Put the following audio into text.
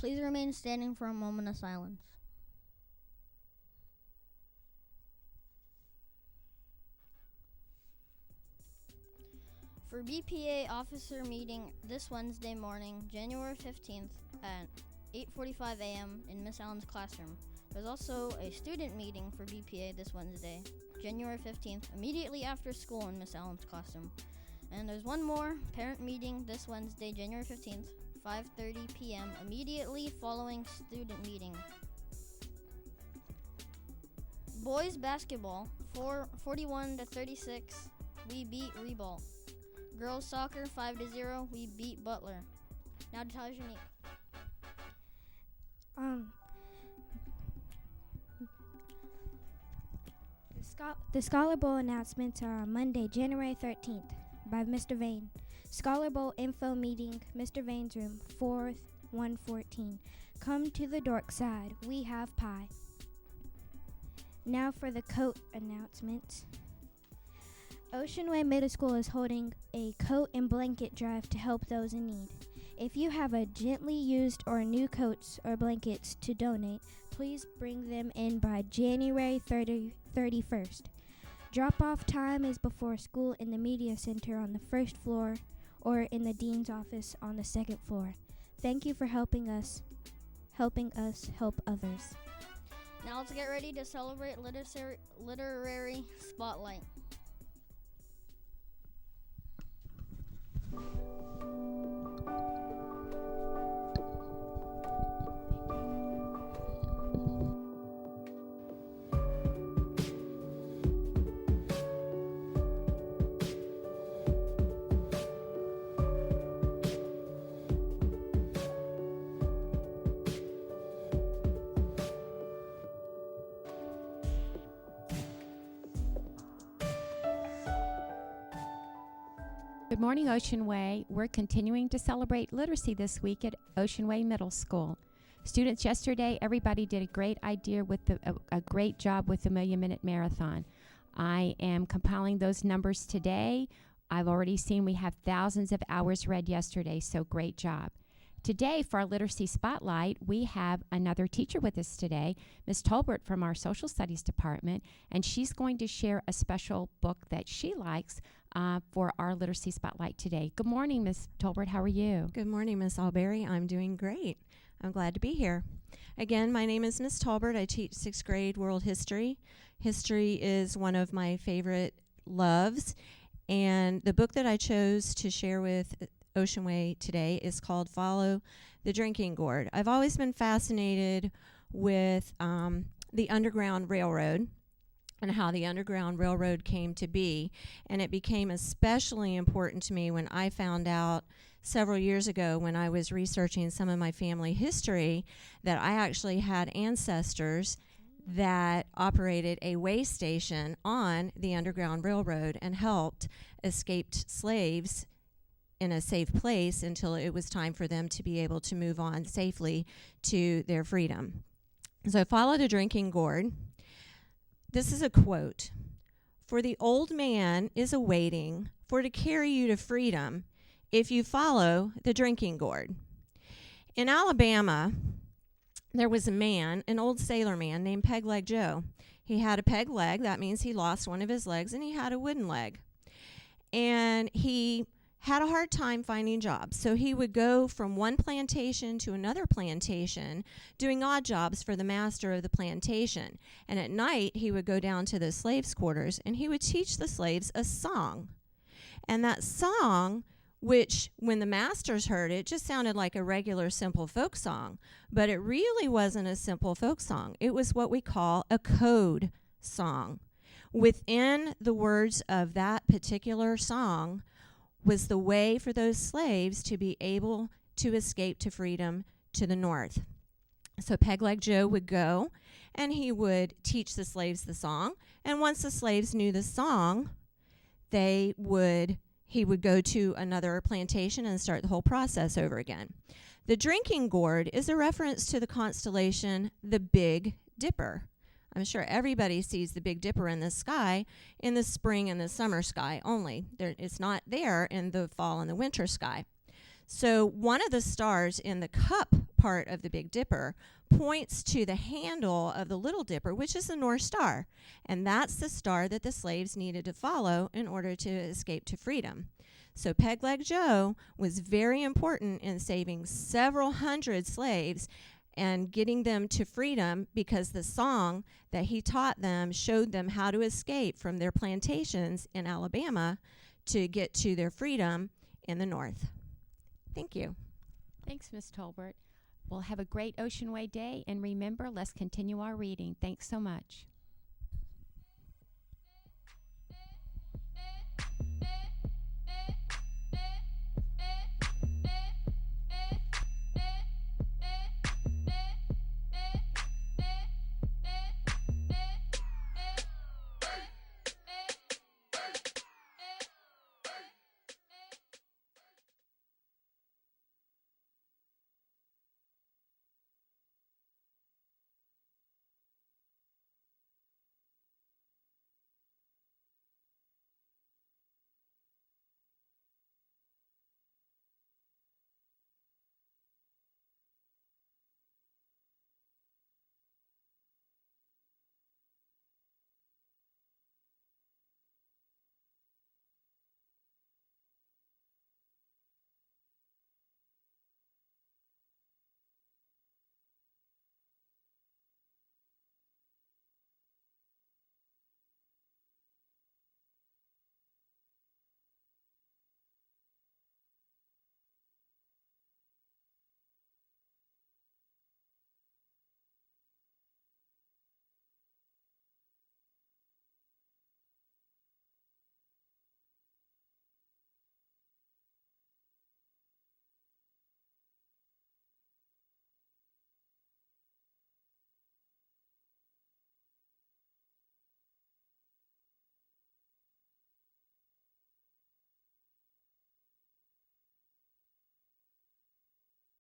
Please remain standing for a moment of silence. For BPA officer meeting this Wednesday morning, January 15th at 8:45 a.m. in Miss Allen's classroom. There's also a student meeting for BPA this Wednesday, January 15th, immediately after school in Miss Allen's classroom. And there's one more parent meeting this Wednesday, January 15th, 5:30 p.m., immediately following student meeting. Boys basketball, 41-36, we beat Reball. Girls soccer, 5-0, we beat Butler. Now to Tajanique. The Scholar Bowl announcements are on Monday, January 13th by Mr. Vane. Scholar Bowl info meeting, Mr. Vane's room, 4th, 114. Come to the dork side. We have pie. Now for the coat announcements. Ocean Way Middle School is holding a coat and blanket drive to help those in need. If you have a gently used or new coats or blankets to donate, please bring them in by January 31st. Drop-off time is before school in the media center on the first floor or in the dean's office on the second floor. Thank you for helping us help others. Now let's get ready to celebrate literary spotlight. Good morning, Ocean Way. We're continuing to celebrate literacy this week at Ocean Way Middle School. Students yesterday, everybody did a great great job with the Million Minute Marathon. I am compiling those numbers today. I've already seen we have thousands of hours read yesterday, so great job. Today, for our Literacy Spotlight, we have another teacher with us today, Ms. Tolbert from our Social Studies Department, and she's going to share a special book that she likes for our Literacy Spotlight today. Good morning, Ms. Tolbert. How are you? Good morning, Ms. Alberry. I'm doing great. I'm glad to be here. Again, my name is Ms. Tolbert. I teach 6th grade world history. History is one of my favorite loves, and the book that I chose to share with Ocean Way today is called Follow the Drinking Gourd. I've always been fascinated with the Underground Railroad and how the Underground Railroad came to be, and it became especially important to me when I found out several years ago when I was researching some of my family history that I actually had ancestors that operated a way station on the Underground Railroad and helped escaped slaves in a safe place until it was time for them to be able to move on safely to their freedom. So Follow the Drinking Gourd. This is a quote. "For the old man is awaiting for to carry you to freedom if you follow the drinking gourd." In Alabama, there was a man, an old sailor man named Peg Leg Joe. He had a peg leg. That means he lost one of his legs, and he had a wooden leg. And he had a hard time finding jobs. So he would go from one plantation to another plantation doing odd jobs for the master of the plantation. And at night, he would go down to the slaves' quarters and he would teach the slaves a song. And that song, which when the masters heard it, just sounded like a regular simple folk song. But it really wasn't a simple folk song. It was what we call a code song. Within the words of that particular song was the way for those slaves to be able to escape to freedom to the north. So Peg Leg Joe would go and he would teach the slaves the song. And once the slaves knew the song, he would go to another plantation and start the whole process over again. The drinking gourd is a reference to the constellation the Big Dipper. I'm sure everybody sees the Big Dipper in the sky in the spring and the summer sky only. It's not there in the fall and the winter sky. So one of the stars in the cup part of the Big Dipper, points to the handle of the Little Dipper, which is the North Star. And that's the star that the slaves needed to follow in order to escape to freedom. So Pegleg Joe was very important in saving several hundred slaves and getting them to freedom, because the song that he taught them showed them how to escape from their plantations in Alabama to get to their freedom in the North. Thank you. Thanks, Ms. Tolbert. Well, have a great Ocean Way day, and remember, let's continue our reading. Thanks so much.